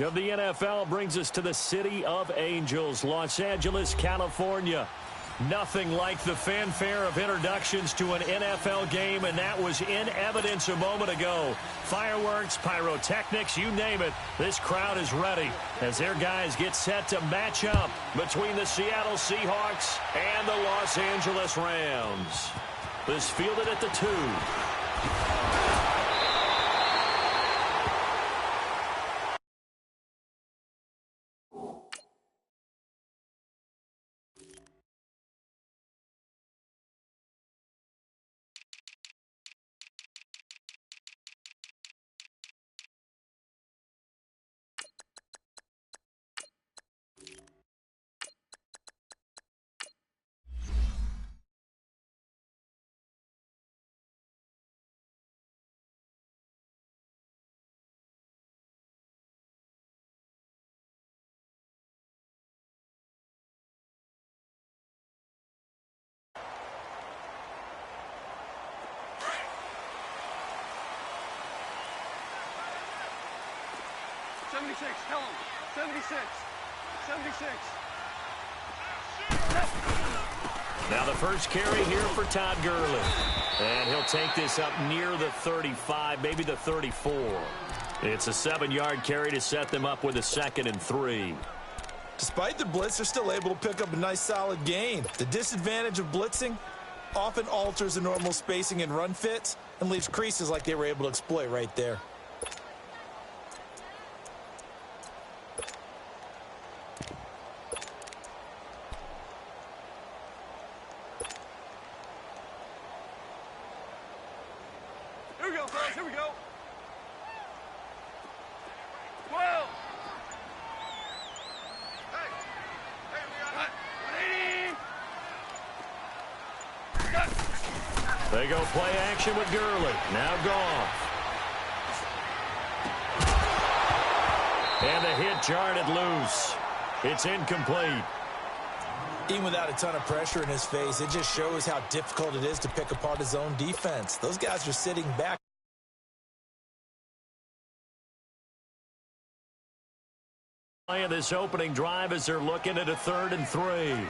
Of the NFL brings us to the City of Angels, Los Angeles, California. Nothing like the fanfare of introductions to an NFL game, and that was in evidence a moment ago. Fireworks, pyrotechnics, you name it. This crowd is ready as their guys get set to match up between the Seattle Seahawks and the Los Angeles Rams. This fielded at the 2. Tell him. 76. 76. Now the first carry here for Todd Gurley. And he'll take this up near the 35, maybe the 34. It's a 7-yard carry to set them up with a 2nd and 3. Despite the blitz, they're still able to pick up a nice solid gain. The disadvantage of blitzing often alters the normal spacing and run fits and leaves creases like they were able to exploit right there. Here we go. 12. Hey, we got 180. They go play action with Gurley. Now Goff. And the hit jarred it loose. It's incomplete. Even without a ton of pressure in his face, it just shows how difficult it is to pick apart his own defense. Those guys are sitting back. This opening drive as they're looking at a 3rd and 3. DC.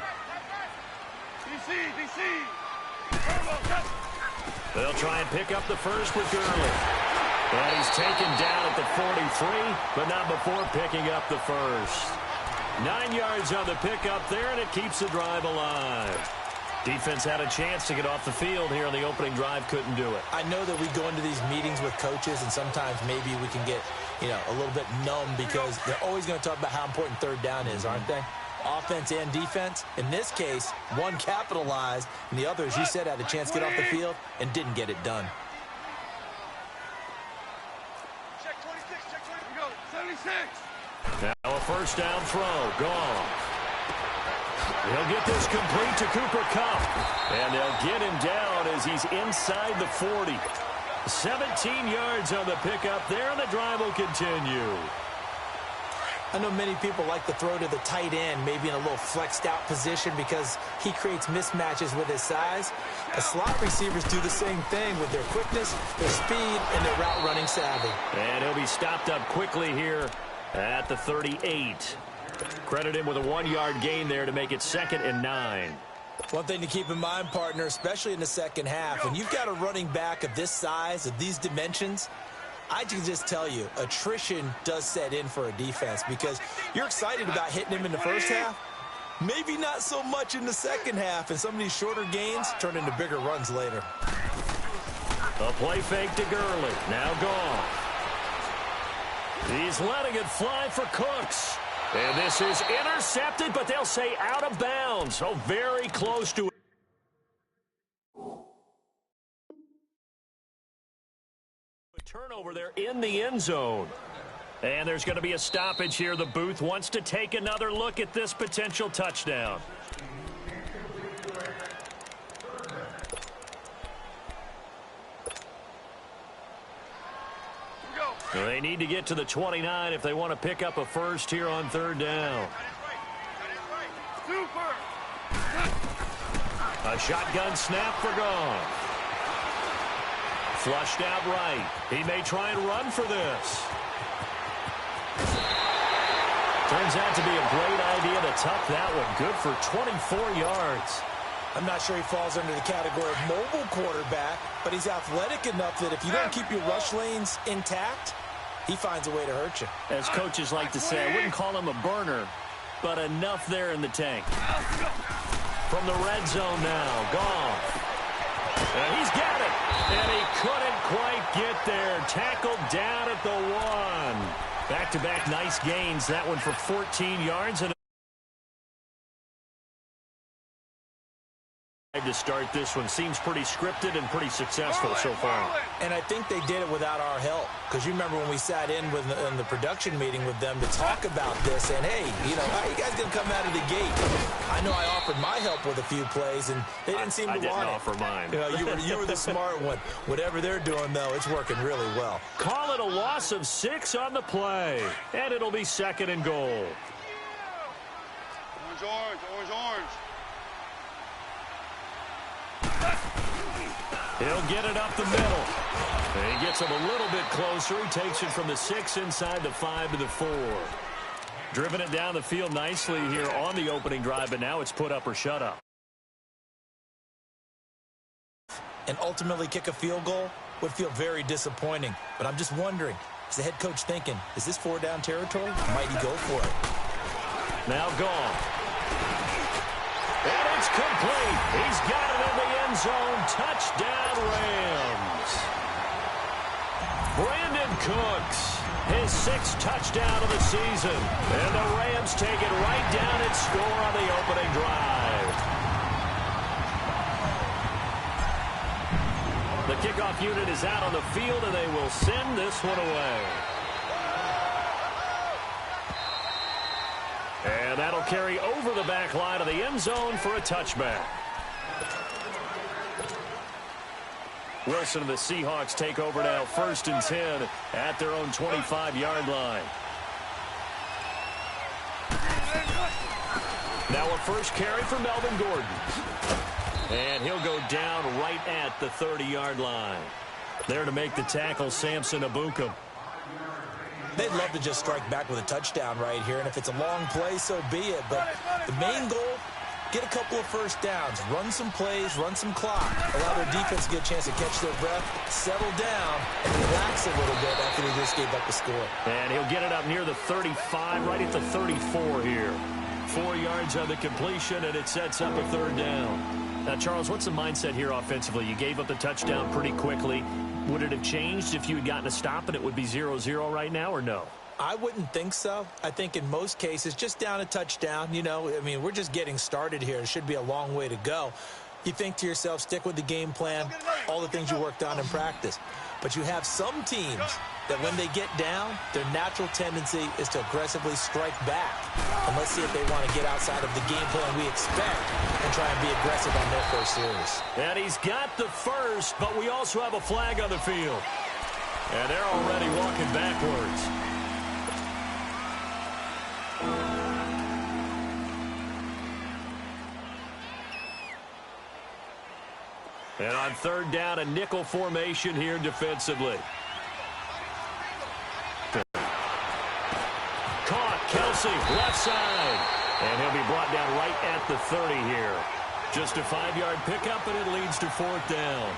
They'll try and pick up the first with Gurley. And he's taken down at the 43, but not before picking up the first. 9 yards on the pickup there, and it keeps the drive alive. Defense had a chance to get off the field here on the opening drive, couldn't do it. I know that we go into these meetings with coaches, and sometimes maybe we can get, a little bit numb because they're always going to talk about how important 3rd down is, aren't they? Offense and defense. In this case, one capitalized, and the other, as you said, had a chance to get off the field and didn't get it done. Check 26, check 20. We go. 76. Now a first down throw. Gone. He'll get this complete to Cooper Kupp. And they'll get him down as he's inside the 40. 17 yards on the pickup there, and the drive will continue. I know many people like to throw to the tight end, maybe in a little flexed out position because he creates mismatches with his size. The slot receivers do the same thing with their quickness, their speed, and their route running savvy. And he'll be stopped up quickly here at the 38. Credit him with a 1-yard gain there to make it 2nd and 9. One thing to keep in mind, partner, especially in the second half, when you've got a running back of this size, of these dimensions, I can just tell you, attrition does set in for a defense because you're excited about hitting him in the first half, maybe not so much in the second half, and some of these shorter gains turn into bigger runs later. A play fake to Gurley. Now gone. He's letting it fly for Cooks. And this is intercepted, but they'll say out of bounds. So very close to it. Turnover there in the end zone. And there's going to be a stoppage here. The booth wants to take another look at this potential touchdown. They need to get to the 29 if they want to pick up a first here on 3rd down. A shotgun snap for Goff. Flushed out right. He may try and run for this. Turns out to be a great idea to tuck that one. Good for 24 yards. I'm not sure he falls under the category of mobile quarterback, but he's athletic enough that if you don't keep your rush lanes intact, he finds a way to hurt you. As coaches like to say, I wouldn't call him a burner, but enough there in the tank. From the red zone now, Goff. He's got it, and he couldn't quite get there. Tackled down at the 1. Back-to-back nice gains. That one for 14 yards. And to start this one. Seems pretty scripted and pretty successful so far. And I think they did it without our help. Because you remember when we sat in the production meeting with them to talk about this, and hey, you know, how are you guys going to come out of the gate? I know I offered my help with a few plays, and they didn't seem to want it. I didn't offer mine. You know, you were the smart one. Whatever they're doing, though, it's working really well. Call it a loss of 6 on the play, and it'll be 2nd and goal. Orange, orange, orange, orange. He'll get it up the middle. And he gets him a little bit closer. He takes it from the 6 inside the 5 to the 4. Driven it down the field nicely here on the opening drive, but now it's put up or shut up. And ultimately kick a field goal would feel very disappointing. But I'm just wondering, is the head coach thinking, is this 4-down territory? Might he go for it? Now Goff. And it's complete. He's got it in the end zone. Touchdown, Rams. Brandon Cooks, his 6th touchdown of the season. And the Rams take it right down and score on the opening drive. The kickoff unit is out on the field, and they will send this one away. And that'll carry over the back line of the end zone for a touchback. Wilson and the Seahawks take over now, 1st and 10 at their own 25-yard line. Now a first carry for Melvin Gordon. And he'll go down right at the 30-yard line. There to make the tackle, Samson Abukum. They'd love to just strike back with a touchdown right here, and if it's a long play, so be it. But the main goal, get a couple of first downs, run some plays, run some clock, allow their defense to get a chance to catch their breath, settle down, and relax a little bit after they just gave up the score. And he'll get it up near the 35, right at the 34 here. 4 yards on the completion, and it sets up a 3rd down. Now, Charles, what's the mindset here offensively? You gave up the touchdown pretty quickly. Would it have changed if you had gotten a stop and it would be 0-0 right now, or no? I wouldn't think so. I think in most cases, just down a touchdown, you know, I mean, we're just getting started here. It should be a long way to go. You think to yourself, stick with the game plan, all the things you worked on in practice. But you have some teams that when they get down, their natural tendency is to aggressively strike back. And let's see if they want to get outside of the game plan we expect and try and be aggressive on their first series. And he's got the first, but we also have a flag on the field. And they're already walking backwards. And on 3rd down, a nickel formation here defensively. Caught, Kelsey, left side. And he'll be brought down right at the 30 here. Just a 5-yard pickup, and it leads to 4th down.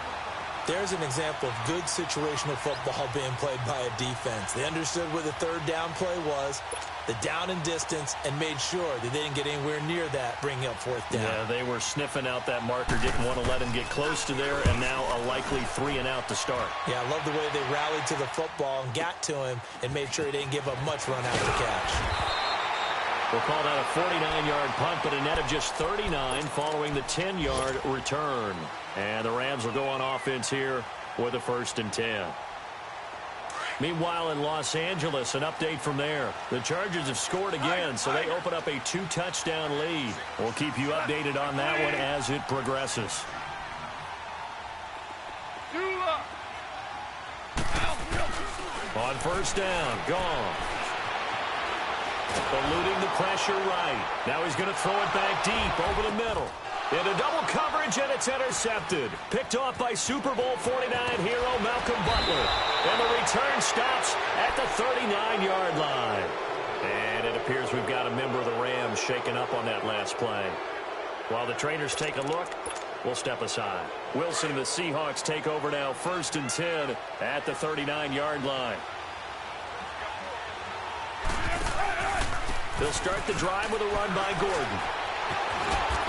There's an example of good situational football being played by a defense. They understood where the 3rd down play was, the down and distance, and made sure that they didn't get anywhere near that, bringing up 4th down. Yeah, they were sniffing out that marker, didn't want to let him get close to there, and now a likely 3 and out to start. Yeah, I love the way they rallied to the football and got to him and made sure he didn't give up much run after catch. We'll call that a 49-yard punt, but a net of just 39 following the 10-yard return. And the Rams will go on offense here with a 1st and 10. Meanwhile, in Los Angeles, an update from there. The Chargers have scored again, so they open up a 2-touchdown lead. We'll keep you updated on that one as it progresses. On 1st down, gone. Eluding the pressure right. Now he's going to throw it back deep over the middle. Into double coverage, and it's intercepted. Picked off by Super Bowl 49 hero Malcolm Butler. And the return stops at the 39-yard line. And it appears we've got a member of the Rams shaken up on that last play. While the trainers take a look, we'll step aside. Wilson and the Seahawks take over now, 1st and 10 at the 39-yard line. They'll start the drive with a run by Gordon.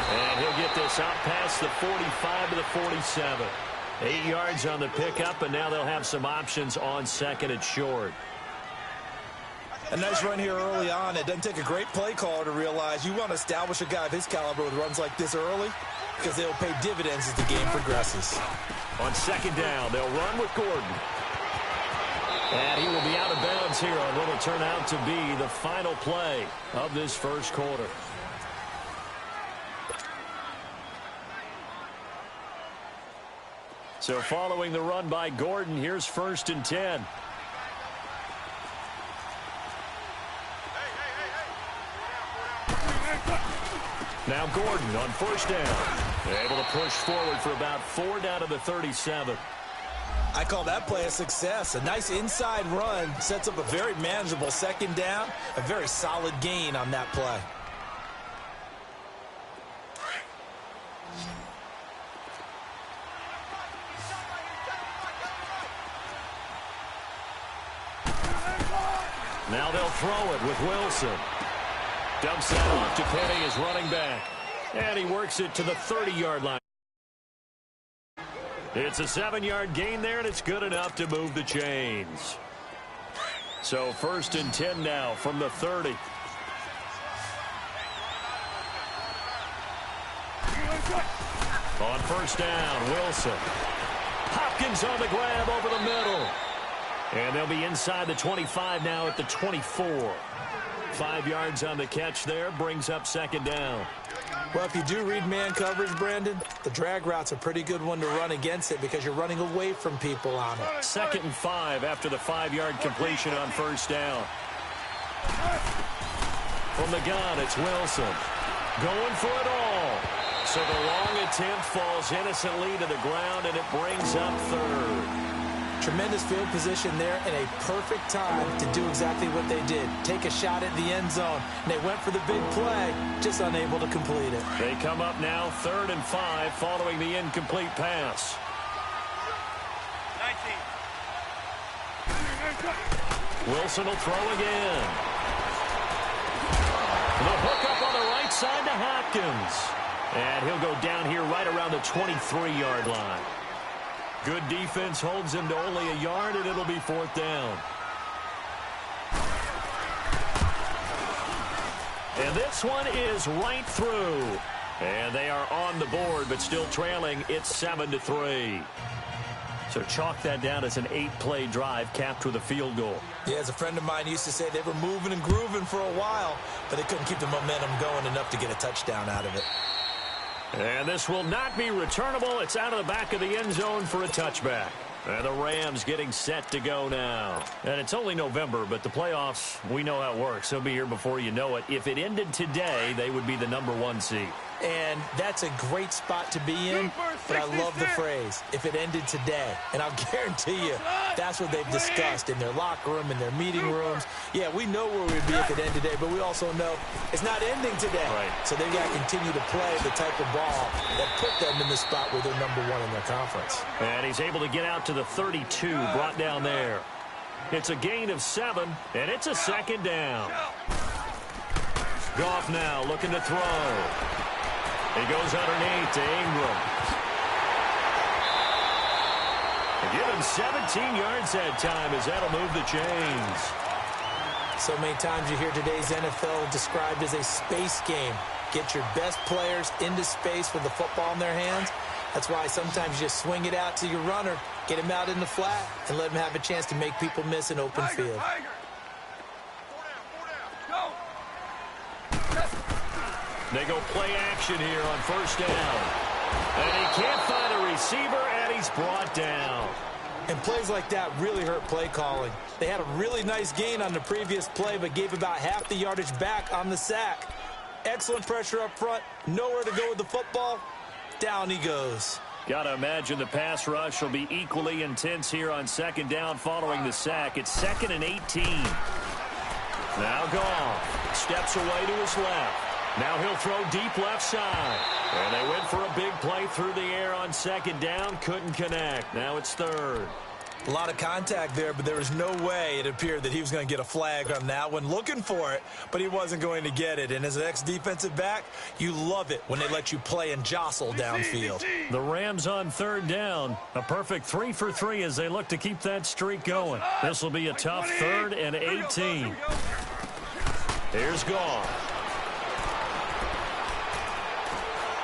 And he'll get this out past the 45 to the 47. 8 yards on the pickup, and now they'll have some options on 2nd and short. A nice run here early on. It doesn't take a great play caller to realize you want to establish a guy of his caliber with runs like this early because they'll pay dividends as the game progresses. On 2nd down, they'll run with Gordon. And he will be out of bounds here on what will turn out to be the final play of this first quarter. So following the run by Gordon, here's 1st and 10. Now Gordon on 1st down. Able to push forward for about 4 down to the 37. I call that play a success. A nice inside run sets up a very manageable 2nd down. A very solid gain on that play. Now they'll throw it with Wilson. Dumps that off to Penny, his running back. And he works it to the 30-yard line. It's a 7-yard gain there, and it's good enough to move the chains. So 1st and 10 now from the 30. On 1st down, Wilson. Hopkins on the grab over the middle. And they'll be inside the 25 now at the 24. 5 yards on the catch there, brings up 2nd down. Well, if you do read man coverage, Brandon, the drag route's a pretty good one to run against it because you're running away from people on it. 2nd and 5 after the 5-yard completion on 1st down. From the gun, it's Wilson. Going for it all. So the long attempt falls innocently to the ground, and it brings up 3rd. Tremendous field position there and a perfect time to do exactly what they did. Take a shot at the end zone. And they went for the big play, just unable to complete it. They come up now 3rd and 5 following the incomplete pass. 19. Wilson will throw again. The hook up on the right side to Hopkins. And he'll go down here right around the 23-yard line. Good defense holds him to only a yard, and it'll be 4th down. And this one is right through. And they are on the board, but still trailing. It's 7-3. So chalk that down as an 8-play drive capped with a field goal. Yeah, as a friend of mine used to say, they were moving and grooving for a while, but they couldn't keep the momentum going enough to get a touchdown out of it. And this will not be returnable. It's out of the back of the end zone for a touchback. And the Rams getting set to go now. And it's only November, but the playoffs, we know how it works. They'll be here before you know it. If it ended today, they would be the #1 seed. And that's a great spot to be in, but I love the phrase, if it ended today. And I'll guarantee you, that's what they've discussed in their locker room, in their meeting rooms. Yeah, we know where we'd be if it ended today, but we also know it's not ending today. Right. So they've got to continue to play the type of ball that put them in the spot where they're #1 in their conference. And he's able to get out to the 32, brought down there. It's a gain of 7, and it's a 2nd down. Goff now looking to throw. He goes underneath to Ingram. They give him 17 yards that time as that'll move the chains. So many times you hear today's NFL described as a space game. Get your best players into space with the football in their hands. That's why sometimes you just swing it out to your runner, get him out in the flat, and let him have a chance to make people miss an open field. They go play action here on 1st down. And he can't find a receiver, and he's brought down. And plays like that really hurt play calling. They had a really nice gain on the previous play, but gave about half the yardage back on the sack. Excellent pressure up front, nowhere to go with the football. Down he goes. Got to imagine the pass rush will be equally intense here on 2nd down following the sack. It's 2nd and 18. Now Goff steps away to his left. Now he'll throw deep left side. And they went for a big play through the air on second down. Couldn't connect. Now it's third. A lot of contact there, but there was no way it appeared that he was going to get a flag on that one. Looking for it, but he wasn't going to get it. And as an ex-defensive back, you love it when they let you play and jostle downfield. The Rams on third down. A perfect 3 for 3 as they look to keep that streak going. This will be a tough 3rd and 18. Here's Goff.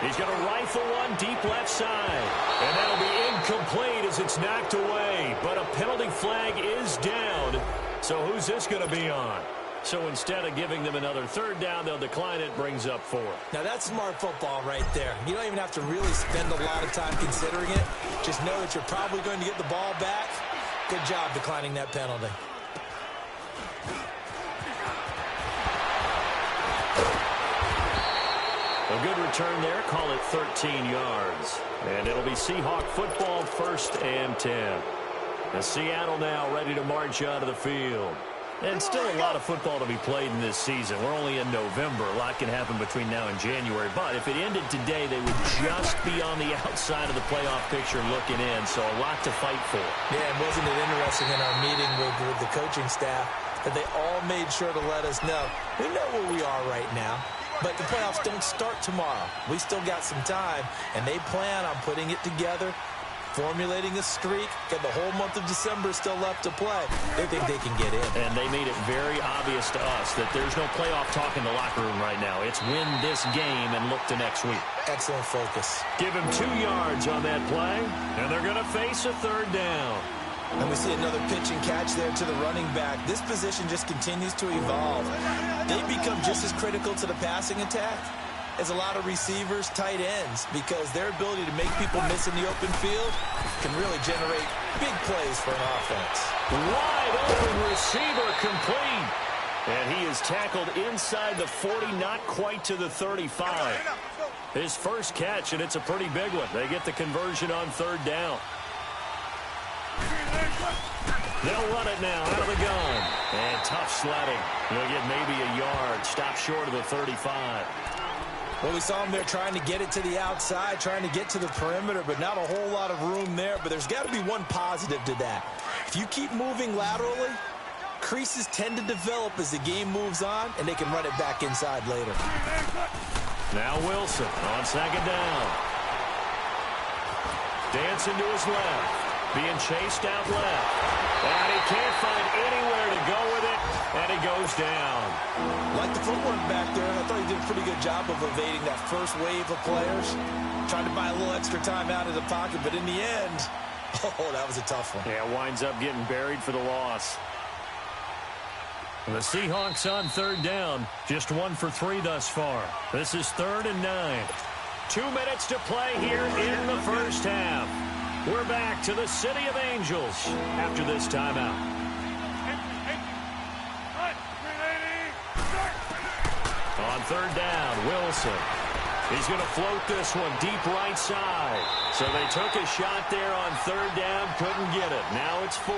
He's going to rifle one deep left side. And that'll be incomplete as it's knocked away. But a penalty flag is down. So who's this going to be on? So instead of giving them another third down, they'll decline it. Brings up 4. Now that's smart football right there. You don't even have to really spend a lot of time considering it. Just know that you're probably going to get the ball back. Good job declining that penalty. A good return there. Call it 13 yards. And it'll be Seahawk football, 1st and 10. And Seattle now ready to march out of the field. And still a lot of football to be played in this season. We're only in November. A lot can happen between now and January. But if it ended today, they would just be on the outside of the playoff picture looking in. So a lot to fight for. Yeah, and wasn't it interesting in our meeting with the coaching staff that they all made sure to let us know, we know where we are right now. But the playoffs don't start tomorrow. We still got some time, and they plan on putting it together, formulating a streak. Got the whole month of December still left to play. They think they can get in. And they made it very obvious to us that there's no playoff talk in the locker room right now. It's win this game and look to next week. Excellent focus. Give him 2 yards on that play, and they're going to face a third down. And we see another pitch and catch there to the running back. This position just continues to evolve. They become just as critical to the passing attack as a lot of receivers, tight ends, because their ability to make people miss in the open field can really generate big plays for an offense. Wide open receiver complete. And he is tackled inside the 40, not quite to the 35. His first catch, and it's a pretty big one. They get the conversion on third down. They'll run it now out of the gun. And tough sledding. They'll get maybe a yard. Stop short of the 35. Well, we saw him there trying to get it to the outside, trying to get to the perimeter, but not a whole lot of room there. But there's got to be one positive to that. If you keep moving laterally, creases tend to develop as the game moves on, and they can run it back inside later. Now Wilson on second down. Dancing to his left. Being chased out left. And he can't find anywhere to go with it. And he goes down. Like the footwork back there, I thought he did a pretty good job of evading that first wave of players. Trying to buy a little extra time out of the pocket, but in the end, oh, that was a tough one. Yeah, winds up getting buried for the loss. The Seahawks on third down. Just 1 for 3 thus far. This is 3rd and 9. 2 minutes to play here in the first half. We're back to the City of Angels after this timeout. On third down, Wilson. He's going to float this one deep right side. So they took a shot there on third down, couldn't get it. Now it's 4.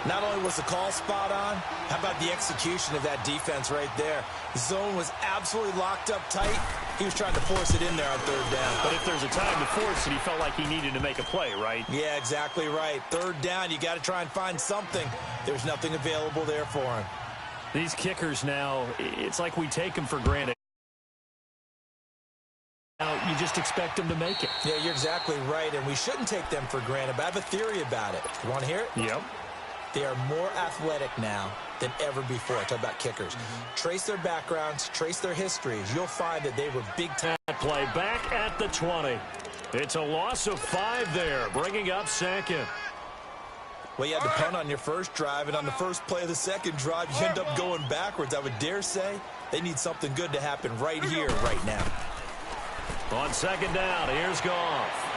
Not only was the call spot on, how about the execution of that defense right there? The zone was absolutely locked up tight. He was trying to force it in there on third down. But if there's a time to force it, he felt like he needed to make a play, right? Yeah, exactly right. Third down, you got to try and find something. There's nothing available there for him. These kickers now, it's like we take them for granted. Now, you just expect them to make it. Yeah, you're exactly right, and we shouldn't take them for granted, but I have a theory about it. You want to hear it? Yep. They are more athletic now than ever before. Talk about kickers. Trace their backgrounds, trace their histories. You'll find that they were big-time. Play back at the 20. It's a loss of 5 there, bringing up second. Well, you had the punt on your first drive, and on the first play of the second drive, you end up going backwards. I would dare say they need something good to happen right here, right now. On second down, here's Goff.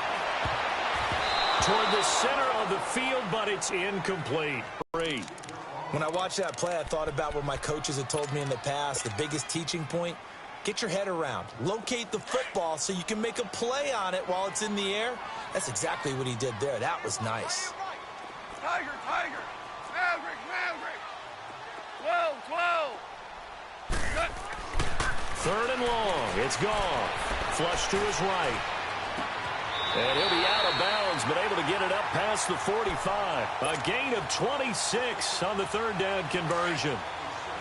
Toward the center of the field, but it's incomplete. Great. When I watched that play, I thought about what my coaches had told me in the past. The biggest teaching point, get your head around. Locate the football so you can make a play on it while it's in the air. That's exactly what he did there. That was nice. Tiger, Tiger. Maverick, Maverick. 12, 12. Third and long. It's gone. Flush to his right. And he'll be out of bounds, but able to get it up past the 45. A gain of 26 on the third down conversion.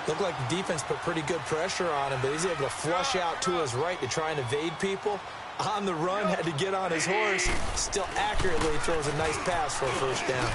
Looked like the defense put pretty good pressure on him, but he's able to flush out to his right to try and evade people. On the run, had to get on his horse. Still accurately throws a nice pass for a first down.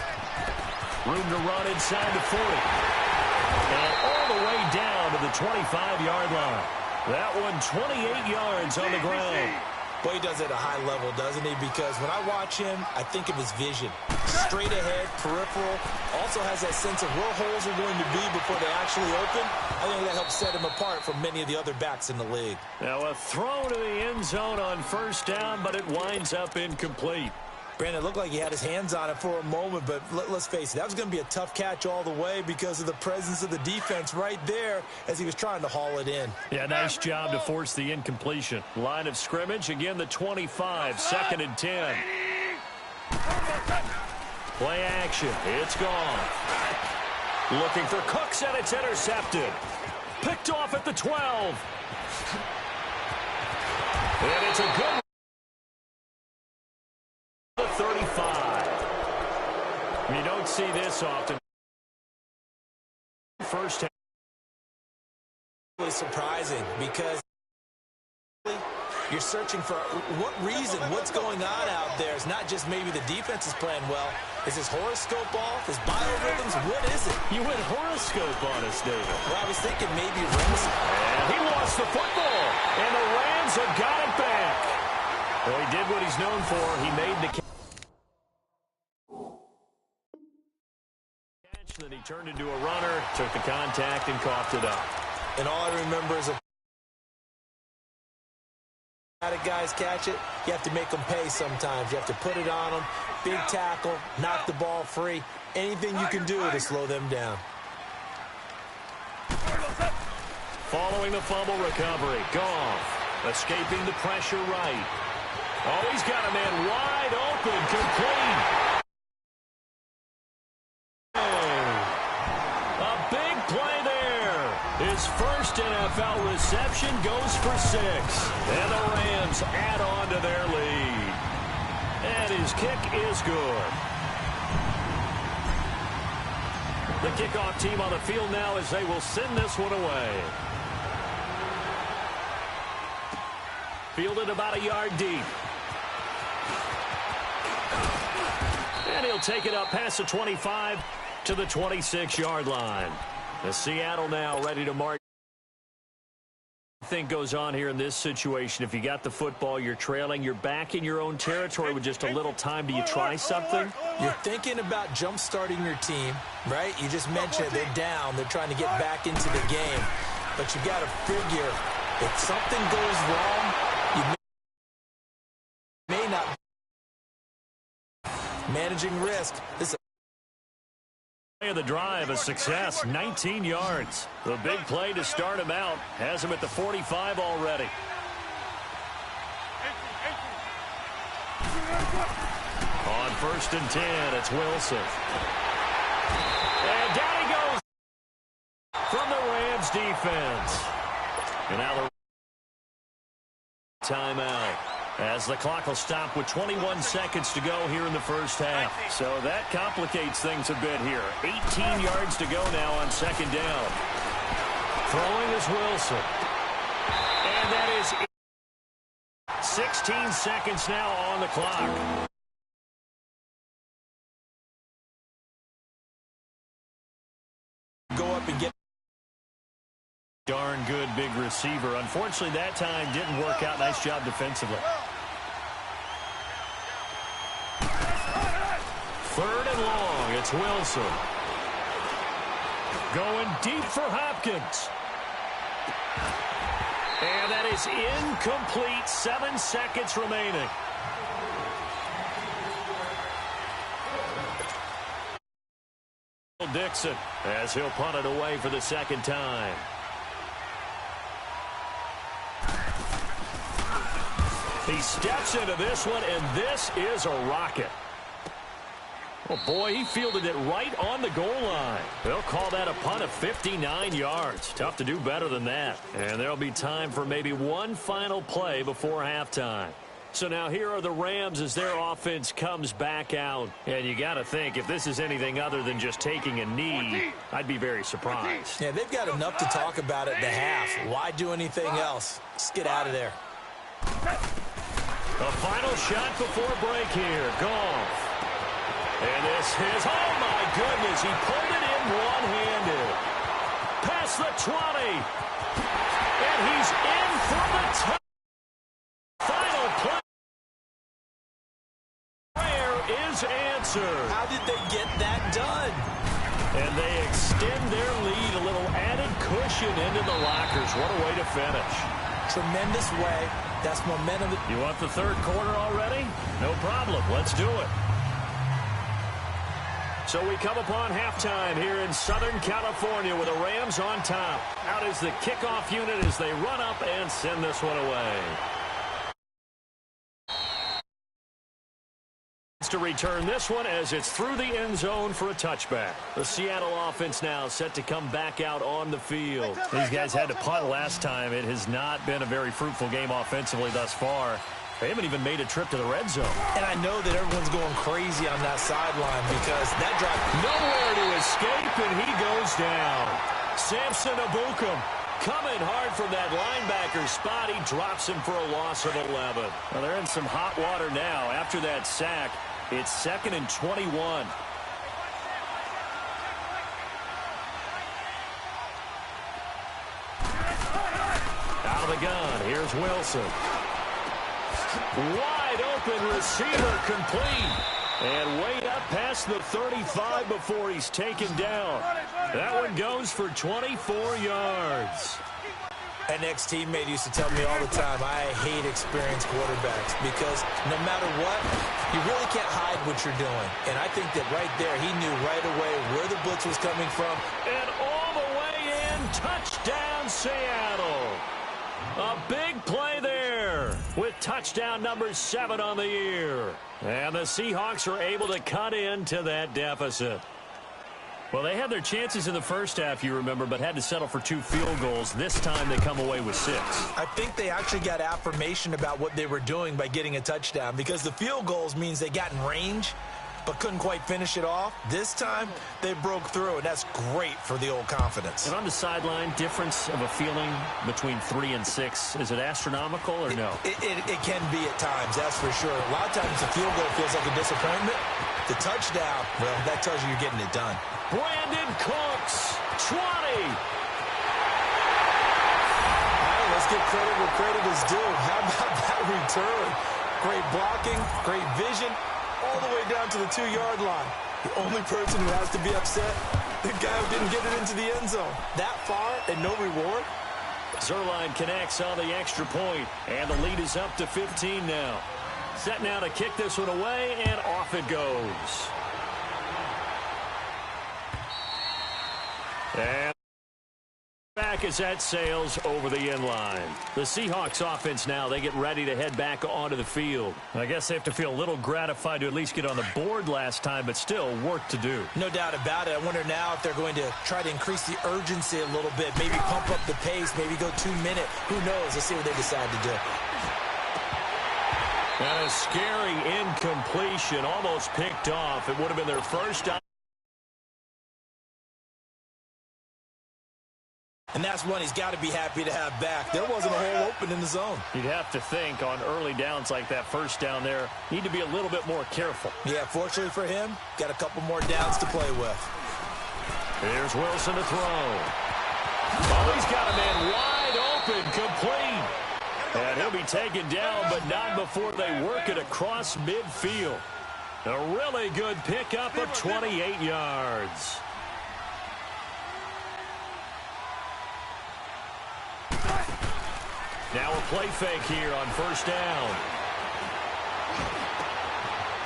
Room to run inside the 40. And all the way down to the 25-yard line. That one 28 yards on the ground. Boy, he does it at a high level, doesn't he? Because when I watch him, I think of his vision. Straight ahead, peripheral. Also has that sense of where holes are going to be before they actually open. I think that helps set him apart from many of the other backs in the league. Now a throw to the end zone on first down, but it winds up incomplete. Brandon, it looked like he had his hands on it for a moment, but let's face it, that was going to be a tough catch all the way because of the presence of the defense right there as he was trying to haul it in. Yeah, nice job to force the incompletion. Line of scrimmage, again the 25, second and 10. Play action, it's gone. Looking for Cooks, and it's intercepted. Picked off at the 12. And it's a good 35. You don't see this often. First half. Really surprising because you're searching for what reason, what's going on out there. It's not just maybe the defense is playing well. Is his horoscope off? His biorhythms? What is it? You went horoscope on us, David. Well, I was thinking maybe rims. And he lost the football. And the Rams have got it back. Well, he did what he's known for. He made the catch. Then he turned into a runner, took the contact, and coughed it up. And all I remember is guys catch it, you have to make them pay sometimes. You have to put it on them, big tackle, knock the ball free. Anything you can do to slow them down. Following the fumble recovery, Goff escaping the pressure right. Oh, he's got a man wide open, complete. His first NFL reception goes for 6. And the Rams add on to their lead. And his kick is good. The kickoff team on the field now as they will send this one away. Fielded about a yard deep. And he'll take it up past the 25 to the 26-yard line. The Seattle now ready to march. I think goes on here in this situation. If you got the football, you're trailing, you're back in your own territory with just a little time. Do you try something? You're thinking about jump-starting your team, right? You just mentioned it. They're down. They're trying to get back into the game. But you got to figure if something goes wrong, you may not be managing risk. This of the drive, a success, 19 yards. The big play to start him out has him at the 45 already. On first and 10, it's Wilson. And down he goes from the Rams defense. And now the timeout. As the clock will stop with 21 seconds to go here in the first half. So that complicates things a bit here. 18 yards to go now on second down. Throwing is Wilson. And that is 16 seconds now on the clock. Go up and get darn good big receiver. Unfortunately, that time didn't work out. Nice job defensively. Third and long, it's Wilson. Going deep for Hopkins. And that is incomplete. 7 seconds remaining. Dixon as he'll punt it away for the second time. He steps into this one, and this is a rocket. Oh, boy, he fielded it right on the goal line. They'll call that a punt of 59 yards. Tough to do better than that. And there'll be time for maybe one final play before halftime. So now here are the Rams as their offense comes back out. And you got to think, if this is anything other than just taking a knee, I'd be very surprised. Yeah, they've got enough to talk about at the half. Why do anything else? Just get out of there. The final shot before break here. Goff. And this is, oh my goodness, he pulled it in one-handed. Past the 20. And he's in for the touchdown. Final play. Prayer is answered. How did they get that done? And they extend their lead, a little added cushion into the lockers. What a way to finish. Tremendous way. That's momentum. You want the third quarter already? No problem. Let's do it. So we come upon halftime here in Southern California with the Rams on top. Out is the kickoff unit as they run up and send this one away. To return this one as it's through the end zone for a touchback. The Seattle offense now set to come back out on the field. These guys had to punt last time. It has not been a very fruitful game offensively thus far. They haven't even made a trip to the red zone. And I know that everyone's going crazy on that sideline because that drive... Nowhere to escape, and he goes down. Samson Abukum coming hard from that linebacker spot. He drops him for a loss of 11. Well, they're in some hot water now. After that sack, it's 2nd and 21. Out of the gun, here's Wilson. Wide open receiver complete. And way up past the 35 before he's taken down. That one goes for 24 yards. An ex-teammate used to tell me all the time, I hate experienced quarterbacks because no matter what, you really can't hide what you're doing. And I think that right there, he knew right away where the blitz was coming from. And all the way in, touchdown Seattle. A big play there with touchdown number 7 on the year. And the Seahawks are able to cut into that deficit. Well, they had their chances in the first half, you remember, but had to settle for 2 field goals. This time they come away with 6. I think they actually got affirmation about what they were doing by getting a touchdown because the field goals means they got in range but couldn't quite finish it off. This time, they broke through, and that's great for the old confidence. And on the sideline, difference of a feeling between 3 and 6, is it astronomical or no? It can be at times, that's for sure. A lot of times the field goal feels like a disappointment. The touchdown, well, that tells you you're getting it done. Brandon Cooks, 20. Let's give credit where credit is due. How about that return? Great blocking, great vision, all the way down to the 2-yard line. The only person who has to be upset, the guy who didn't get it into the end zone. That far and no reward? Zerline connects on the extra point, and the lead is up to 15 now. Set now to kick this one away, and off it goes. And back as that sails over the end line. The Seahawks offense now, they get ready to head back onto the field. I guess they have to feel a little gratified to at least get on the board last time, but still work to do. No doubt about it. I wonder now if they're going to try to increase the urgency a little bit, maybe pump up the pace, maybe go 2-minute. Who knows? Let's see what they decide to do. And a scary incompletion, almost picked off. It would have been their first time. And that's one he's got to be happy to have back. There wasn't a hole open in the zone. You'd have to think on early downs like that first down there, need to be a little bit more careful. Yeah, fortunately for him, got a couple more downs to play with. Here's Wilson to throw. Oh, he's got a man wide open, complete. And he'll be taken down, but not before they work it across midfield. A really good pickup of 28 yards. Now a play fake here on first down.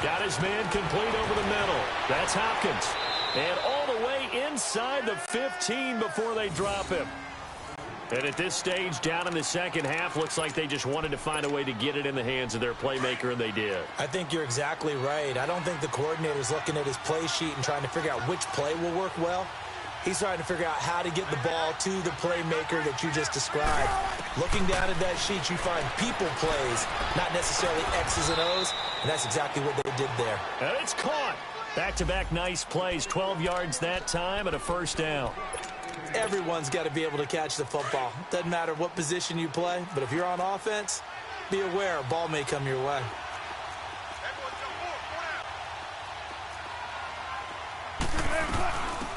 Got his man complete over the middle. That's Hopkins. And all the way inside the 15 before they drop him. And at this stage, down in the second half, looks like they just wanted to find a way to get it in the hands of their playmaker, and they did. I think you're exactly right. I don't think the coordinator's looking at his play sheet and trying to figure out which play will work well. He's trying to figure out how to get the ball to the playmaker that you just described. Looking down at that sheet, you find people plays, not necessarily X's and O's, and that's exactly what they did there. And it's caught. Back-to-back nice plays, 12 yards that time and a first down. Everyone's got to be able to catch the football. Doesn't matter what position you play, but if you're on offense, be aware a ball may come your way.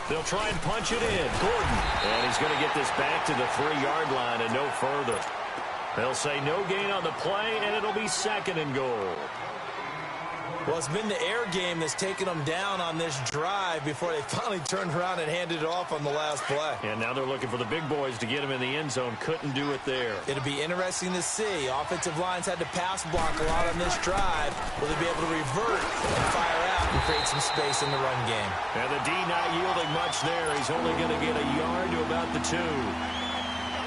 They'll try and punch it in. Gordon. And he's going to get this back to the 3-yard line and no further. They'll say no gain on the play, and it'll be second and goal. Well, it's been the air game that's taken them down on this drive before they finally turned around and handed it off on the last play. And now they're looking for the big boys to get him in the end zone. Couldn't do it there. It'll be interesting to see. Offensive lines had to pass block a lot on this drive. Will they be able to revert and fire out and create some space in the run game? And the D not yielding much there. He's only going to get a yard to about the 2.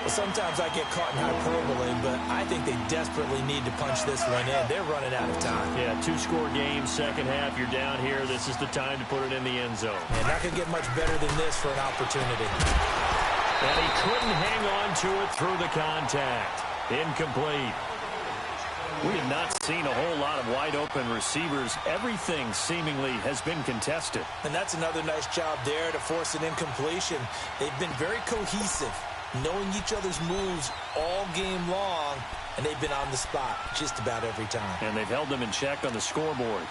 Well, sometimes I get caught in hyperbole, but I think they desperately need to punch this one in. They're running out of time. Yeah, 2-score game, second half. You're down here. This is the time to put it in the end zone. And that could get much better than this for an opportunity. And he couldn't hang on to it through the contact. Incomplete. We have not seen a whole lot of wide-open receivers. Everything seemingly has been contested. And that's another nice job there to force an incompletion. They've been very cohesive, knowing each other's moves all game long, and they've been on the spot just about every time. And they've held them in check on the scoreboard.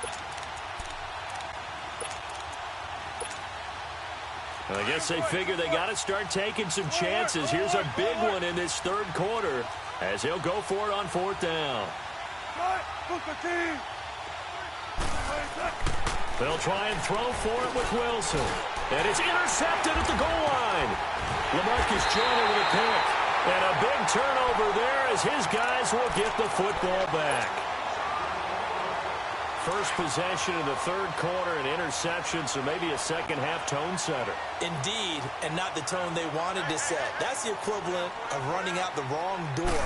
I guess they figure they got to start taking some chances. Here's a big one in this third quarter as he'll go for it on 4th down. They'll try and throw for it with Wilson. And it's intercepted at the goal line. LaMarcus Joyner with a pick. And a big turnover there as his guys will get the football back. First possession of the third quarter, an interception, so maybe a second-half tone setter. Indeed, and not the tone they wanted to set. That's the equivalent of running out the wrong door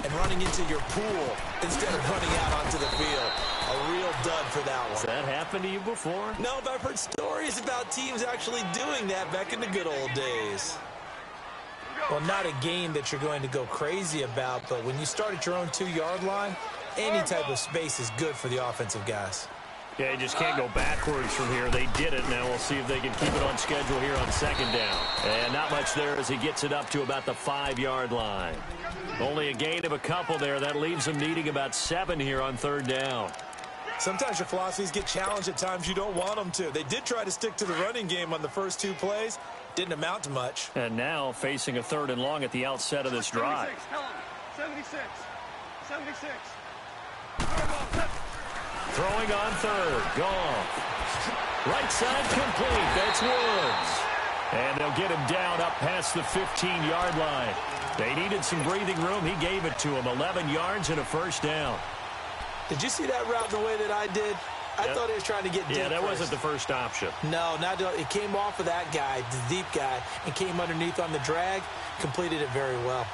and running into your pool instead of running out onto the field. A real dud for that one. Has that happened to you before? No, but I've heard stories about teams actually doing that back in the good old days. Well, not a game that you're going to go crazy about, but when you start at your own 2-yard line, any type of space is good for the offensive guys. Yeah, you just can't go backwards from here. They did it. Now we'll see if they can keep it on schedule here on second down. And not much there as he gets it up to about the 5-yard line. Only a gain of a couple there. That leaves them needing about 7 here on 3rd down. Sometimes your philosophies get challenged at times you don't want them to. They did try to stick to the running game on the first 2 plays. Didn't amount to much. And now facing a 3rd and long at the outset of this drive. 76. 76. Throwing on 3rd. Goff. Right side complete. That's Woods. And they'll get him down up past the 15-yard line. They needed some breathing room. He gave it to him. 11 yards and a first down. Did you see that route the way that I did? I thought he was trying to get deep. Yeah, that first. wasn't the first option. No, it came off of that guy, the deep guy, and came underneath on the drag. Completed it very well.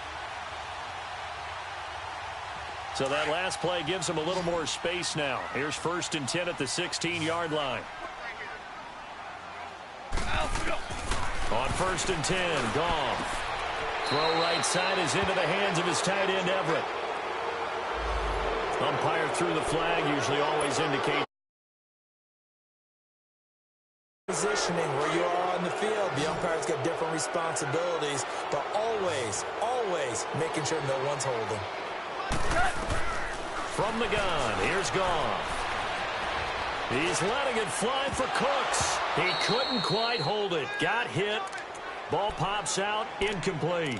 So that last play gives him a little more space now. Here's 1st and 10 at the 16-yard line. On 1st and 10, Goff. Throw right side is into the hands of his tight end, Everett. Umpire threw the flag, usually always indicates positioning where you are on the field. The umpire's got different responsibilities, but always making sure no one's holding. From the gun, here's Goff. He's letting it fly for Cooks. He couldn't quite hold it. Got hit. Ball pops out, incomplete.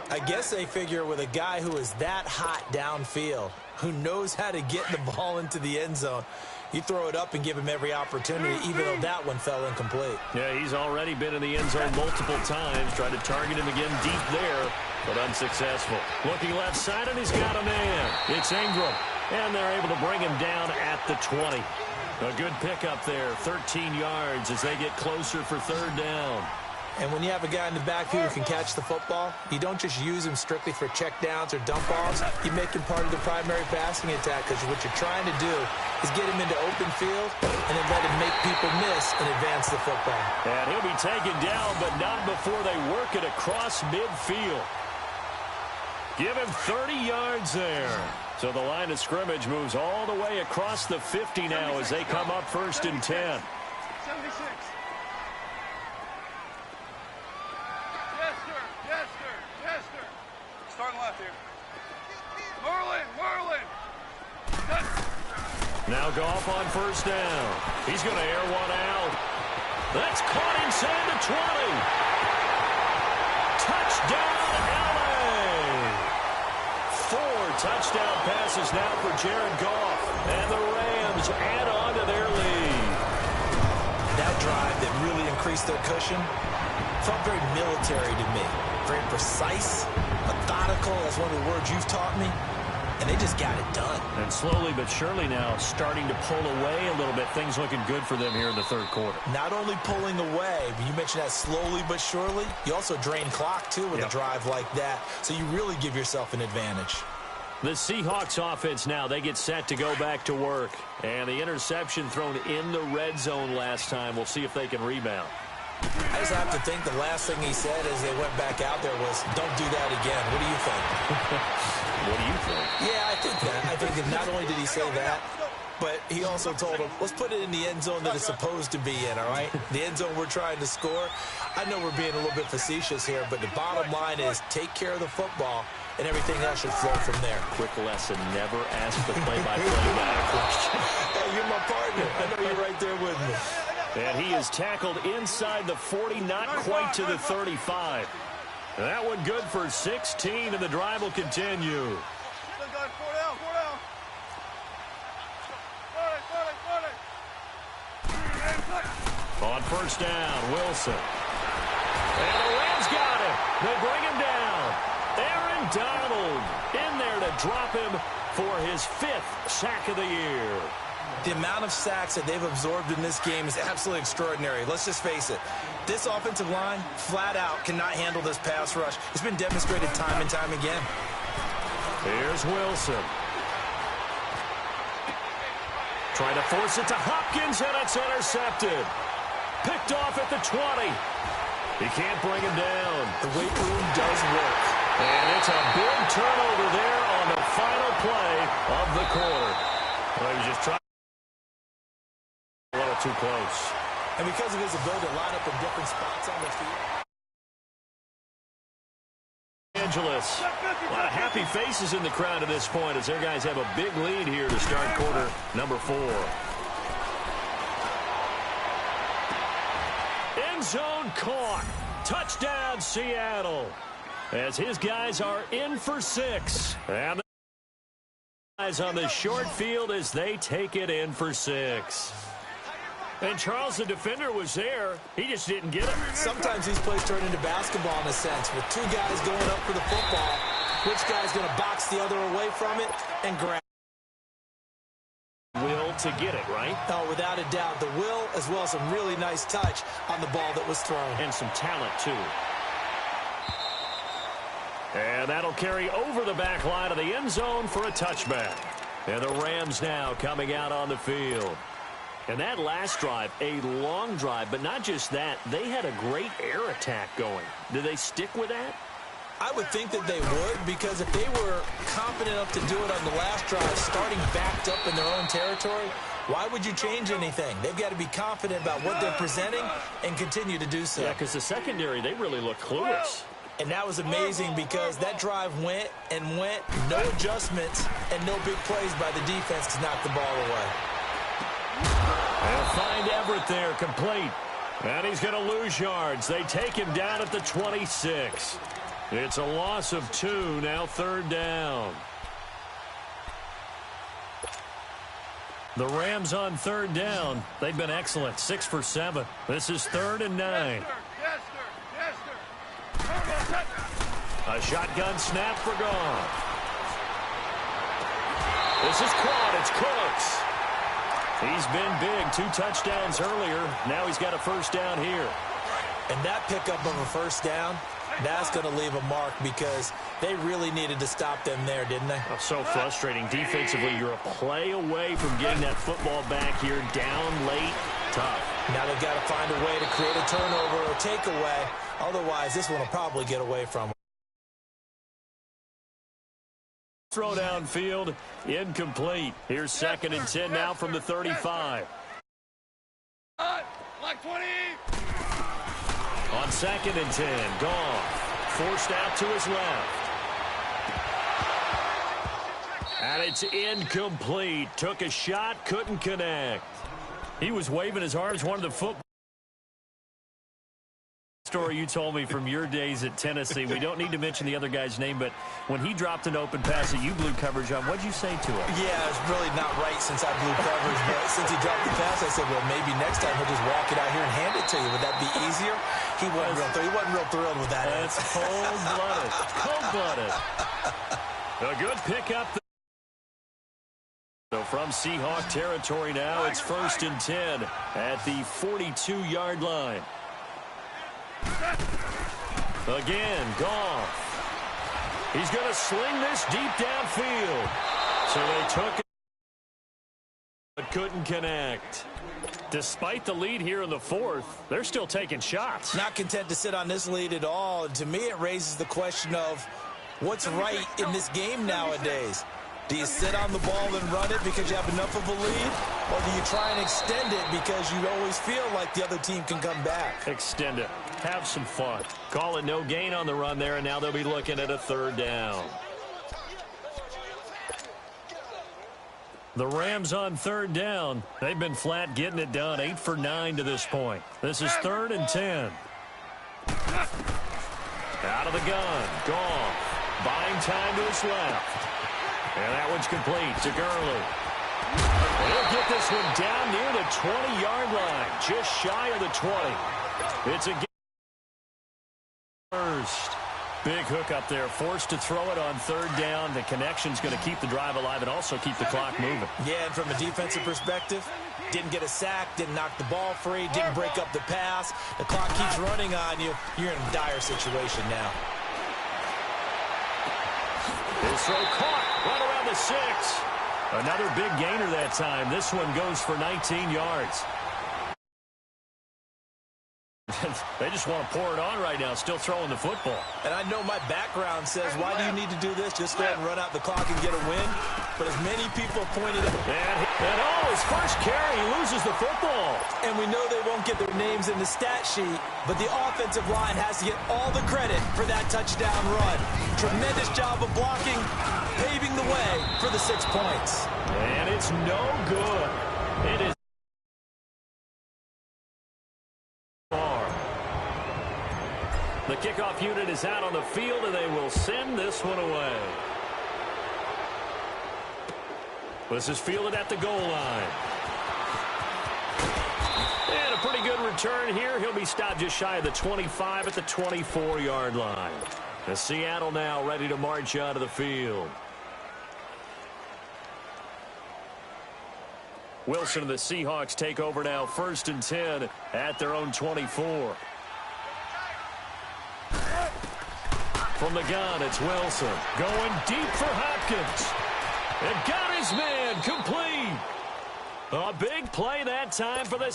I guess they figure with a guy who is that hot downfield, who knows how to get the ball into the end zone, you throw it up and give him every opportunity, even though that one fell incomplete. Yeah, he's already been in the end zone multiple times. Tried to target him again deep there, but unsuccessful. Looking left side, and he's got a man. It's Ingram, and they're able to bring him down at the 20. A good pickup there, 13 yards as they get closer for 3rd down. And when you have a guy in the backfield who can catch the football, you don't just use him strictly for checkdowns or dump offs. You make him part of the primary passing attack, because what you're trying to do is get him into open field and then let him make people miss and advance the football. And he'll be taken down, but not before they work it across midfield. Give him 30 yards there. So the line of scrimmage moves all the way across the 50 now as they come up 1st and 10. 76. Yes, sir. Yes, sir. Yes, sir. Starting left here. Merlin. Now Goff on 1st down. He's going to air one out. That's caught inside the 20. Touchdown, LA. 4 touchdown passes now for Jared Goff. And the Rams add on to their lead. That drive that really increased their cushion felt very military to me. Very precise, methodical. That's one of the words you've taught me. And they just got it done. And slowly but surely now starting to pull away a little bit. Things looking good for them here in the 3rd quarter. Not only pulling away, but you mentioned that slowly but surely. You also drain clock, too, with a drive like that. So you really give yourself an advantage. The Seahawks offense now, they get set to go back to work. And the interception thrown in the red zone last time. We'll see if they can rebound. I just have to think the last thing he said as they went back out there was, don't do that again. What do you think? What do you think? Yeah, I think that. I think that not only did he say that, but he also told him, let's put it in the end zone that it's supposed to be in, all right? The end zone we're trying to score. I know we're being a little bit facetious here, but the bottom line is take care of the football, and everything else should flow from there. Quick lesson, never ask the play-by-play guy a question. Hey, you're my partner. I know you're right there with me. And he is tackled inside the 40, not quite to the 35. That one good for 16, and the drive will continue. On 1st down, Wilson. And the Rams got him. They bring him down. Aaron Donald in there to drop him for his 5th sack of the year. The amount of sacks that they've absorbed in this game is absolutely extraordinary. Let's just face it. This offensive line, flat out, cannot handle this pass rush. It's been demonstrated time and time again. Here's Wilson. Trying to force it to Hopkins, and it's intercepted. Picked off at the 20. He can't bring him down. The weight room does work. And it's a big turnover there on the final play of the quarter. Well, he was just trying. A little too close. And because of his ability to line up in different spots on the field. Angeles. A lot of happy faces in the crowd at this point as their guys have a big lead here to start quarter number 4. End zone caught. Touchdown, Seattle. As his guys are in for 6. And the guys on the short field as they take it in for 6. And Charles, the defender, was there. He just didn't get it. Sometimes these plays turn into basketball in a sense, with 2 guys going up for the football. Which guy's going to box the other away from it and grab will to get it, right? Oh, without a doubt. The will, as well as some really nice touch on the ball that was thrown. And some talent, too. And that'll carry over the back line of the end zone for a touchback. And the Rams now coming out on the field. And that last drive, a long drive, but not just that. They had a great air attack going. Did they stick with that? I would think that they would, because if they were confident enough to do it on the last drive, starting backed up in their own territory, why would you change anything? They've got to be confident about what they're presenting and continue to do so. Yeah, because the secondary, they really look clueless. And that was amazing because that drive went and went, no adjustments, and no big plays by the defense to knock the ball away. They'll find Everett there, complete. And he's going to lose yards. They take him down at the 26. It's a loss of 2, now 3rd down. The Rams on 3rd down. They've been excellent, 6 for 7. This is 3rd and 9. Yes, sir. Yes, sir. A shotgun snap for Goff. This is caught. It's Cooks. He's been big. 2 touchdowns earlier. Now he's got a 1st down here. And that pickup of a first down, that's going to leave a mark because they really needed to stop them there, didn't they? Oh, so frustrating. Defensively, you're a play away from getting that football back here. Down late, tough. Now they've got to find a way to create a turnover or takeaway. Otherwise, this one will probably get away from them. Throw downfield, incomplete. Here's 2nd and 10 now from the 35. Like 20. On 2nd and 10, Goff forced out to his left. And it's incomplete. Took a shot, couldn't connect. He was waving his arms, wanted the football. Story you told me from your days at Tennessee. We don't need to mention the other guy's name, but when he dropped an open pass that you blew coverage on, what'd you say to him? Yeah, it's really not right since I blew coverage, but since he dropped the pass, I said, well, maybe next time he'll just walk it out here and hand it to you. Would that be easier? He wasn't real thrilled with that. That's cold-blooded. Cold-blooded. A good pickup. So from Seahawk territory now, it's 1st and 10 at the 42-yard line. Again, Goff. He's going to sling this deep downfield. So they took it, but couldn't connect. Despite the lead here in the 4th, they're still taking shots. Not content to sit on this lead at all. And to me, it raises the question of what's right in this game nowadays. Do you sit on the ball and run it because you have enough of a lead? Or do you try and extend it because you always feel like the other team can come back? Extend it. Have some fun. Call it no gain on the run there, and now they'll be looking at a 3rd down. The Rams on 3rd down. They've been flat getting it done. 8 for 9 to this point. This is 3rd and 10. Out of the gun. Goff. Buying time to his left. And that one's complete to Gurley. He'll get this one down near the 20-yard line. Just shy of the 20. It's a first. Big hook up there. Forced to throw it on 3rd down. The connection's going to keep the drive alive and also keep the clock moving. Yeah, and from a defensive perspective, didn't get a sack, didn't knock the ball free, didn't break up the pass. The clock keeps running on you. You're in a dire situation now. His throw caught right around the 6. Another big gainer that time. This one goes for 19 yards. They just want to pour it on right now, still throwing the football. And I know my background says, why do you need to do this? Just go ahead and run out the clock and get a win. But as many people pointed out. And his first carry, he loses the football. And we know they won't get their names in the stat sheet, but the offensive line has to get all the credit for that touchdown run. Tremendous job of blocking, paving the way for the 6 points. And it's no good. It is. The kickoff unit is out on the field, and they will send this one away. This is fielded at the goal line. And a pretty good return here. He'll be stopped just shy of the 25 at the 24-yard line. The Seattle now ready to march onto the field. Wilson and the Seahawks take over now, 1st and 10 at their own 24. From the gun, it's Wilson. Going deep for Hopkins. And got his man complete. A big play that time for the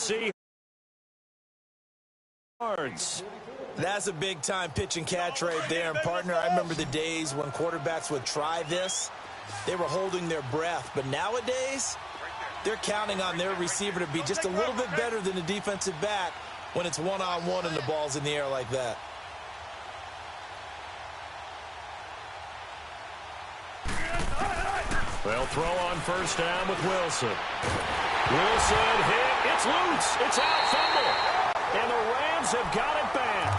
Seahawks. That's a big-time pitch and catch right there. And, partner, I remember the days when quarterbacks would try this. They were holding their breath. But nowadays, they're counting on their receiver to be just a little bit better than the defensive back when it's one-on-one and the ball's in the air like that. They'll throw on 1st down with Wilson. Wilson hit. It's loose. It's out. Fumble. And the Rams have got it back.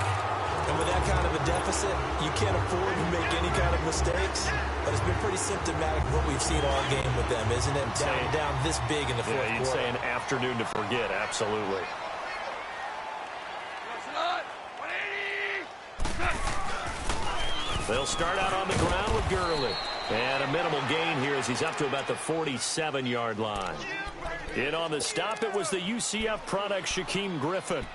And with that kind of a deficit, you can't afford to make any kind of mistakes. But it's been pretty symptomatic of what we've seen all game with them, isn't it? Down this big in the fourth quarter. You'd say an afternoon to forget. Absolutely. They'll start out on the ground with Gurley. And a minimal gain here as he's up to about the 47-yard line. In on the stop, it was the UCF product, Shaquem Griffin.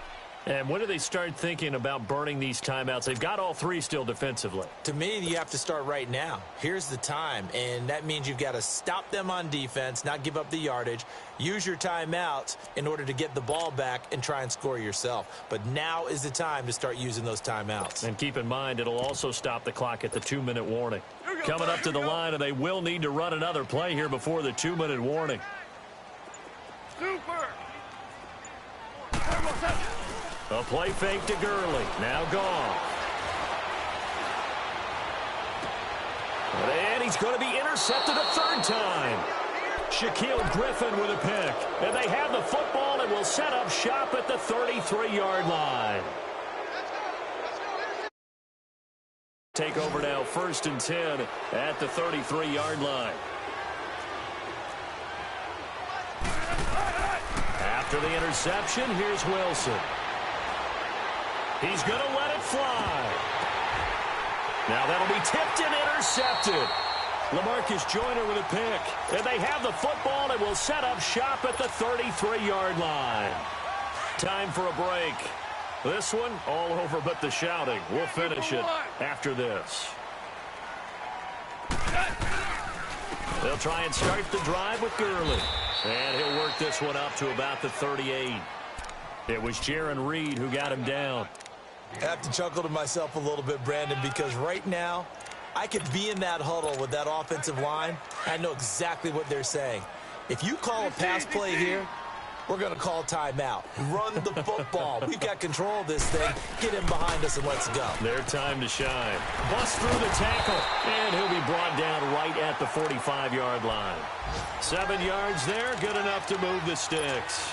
And when do they start thinking about burning these timeouts? They've got all three still defensively. To me, you have to start right now. Here's the time, and that means you've got to stop them on defense, not give up the yardage, use your timeouts in order to get the ball back and try and score yourself. But now is the time to start using those timeouts. And keep in mind, it'll also stop the clock at the 2-minute warning. Coming up to the line, and they will need to run another play here before the 2-minute warning. Super. A play fake to Gurley. Now gone. And he's going to be intercepted a third time. Shaquille Griffin with a pick. And they have the football and will set up shop at the 33-yard line. Take over now, 1st and 10 at the 33-yard line. After the interception, here's Wilson. He's going to let it fly. Now that'll be tipped and intercepted. LaMarcus Joyner with a pick. And they have the football and will set up shop at the 33-yard line. Time for a break. This one all over but the shouting. We'll finish it after this. They'll try and start the drive with Gurley. And he'll work this one up to about the 38. It was Jaron Reed who got him down. I have to chuckle to myself a little bit, Brandon, because right now I could be in that huddle with that offensive line. I know exactly what they're saying. If you call a pass play here, we're going to call timeout. Run the football. We've got control of this thing. Get him behind us and let's go. Their time to shine. Bust through the tackle, and he'll be brought down right at the 45-yard line. 7 yards there, good enough to move the sticks.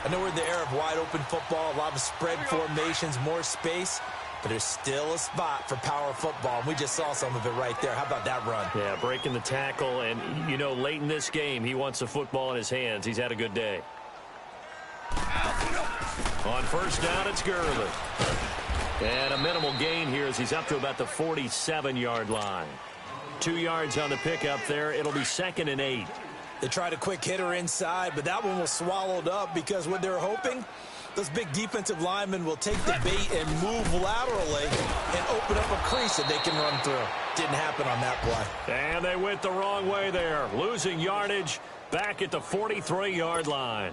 I know we're in the era of wide-open football, a lot of spread formations, more space, but there's still a spot for power football, and we just saw some of it right there. How about that run? Yeah, breaking the tackle, and, you know, late in this game, he wants the football in his hands. He's had a good day. On 1st down, it's Gurley. And a minimal gain here as he's up to about the 47-yard line. 2 yards on the pickup there. It'll be 2nd and 8. They tried a quick hitter inside, but that one was swallowed up because what they're hoping, those big defensive linemen will take the bait and move laterally and open up a crease that they can run through. Didn't happen on that play. And they went the wrong way there, losing yardage back at the 43-yard line.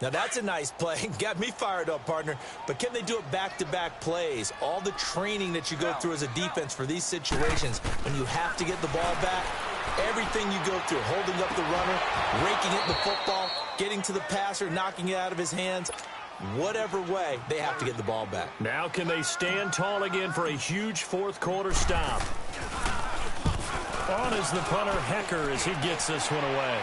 Now, that's a nice play. Got me fired up, partner. But can they do it back-to-back plays? All the training that you go through as a defense for these situations, when you have to get the ball back, everything you go through, holding up the runner, raking at the football, getting to the passer, knocking it out of his hands, whatever way, they have to get the ball back. Now can they stand tall again for a huge fourth-quarter stop? On is the punter, Hecker, as he gets this one away.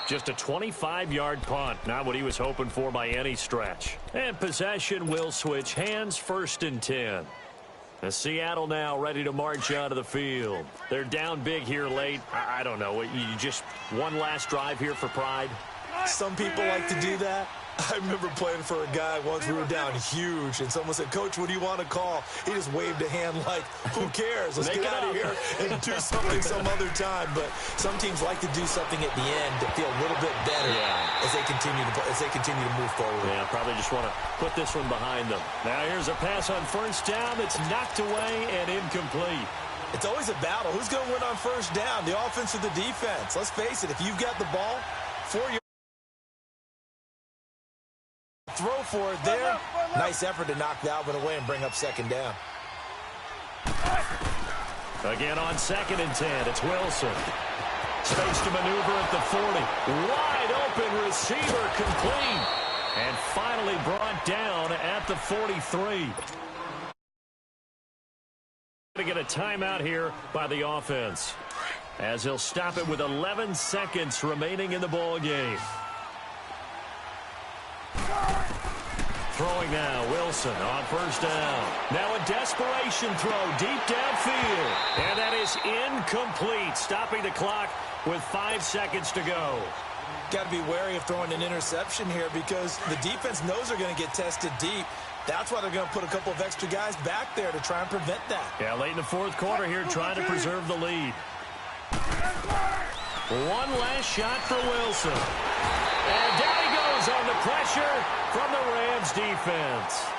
Just a 25-yard punt, not what he was hoping for by any stretch. And possession will switch hands, 1st and 10. And Seattle now ready to march out of the field. They're down big here late. I don't know. You just one last drive here for pride? Some people like to do that. I remember playing for a guy once. We were down huge, and someone said, "Coach, what do you want to call?" He just waved a hand like, who cares? Let's get out of here and do something some other time. But some teams like to do something at the end to feel a little bit better as they continue to move forward. Yeah, probably just want to put this one behind them. Now here's a pass on 1st down that's knocked away and incomplete. It's always a battle. Who's going to win on 1st down, the offense or the defense? Let's face it, if you've got the ball, 4 yards. Throw for it there. Nice effort to knock that one away and bring up 2nd down. Again on 2nd and 10, it's Wilson. Space to maneuver at the 40. Wide open receiver complete. And finally brought down at the 43. To get a timeout here by the offense, as he'll stop it with 11 seconds remaining in the ball game. Throwing now, Wilson on 1st down. Now a desperation throw deep downfield. And that is incomplete, stopping the clock with 5 seconds to go. Got to be wary of throwing an interception here because the defense knows they're going to get tested deep. That's why they're going to put a couple of extra guys back there to try and prevent that. Yeah, late in the 4th quarter here, trying to preserve the lead. One last shot for Wilson. And down he goes on the pressure from the Rams defense.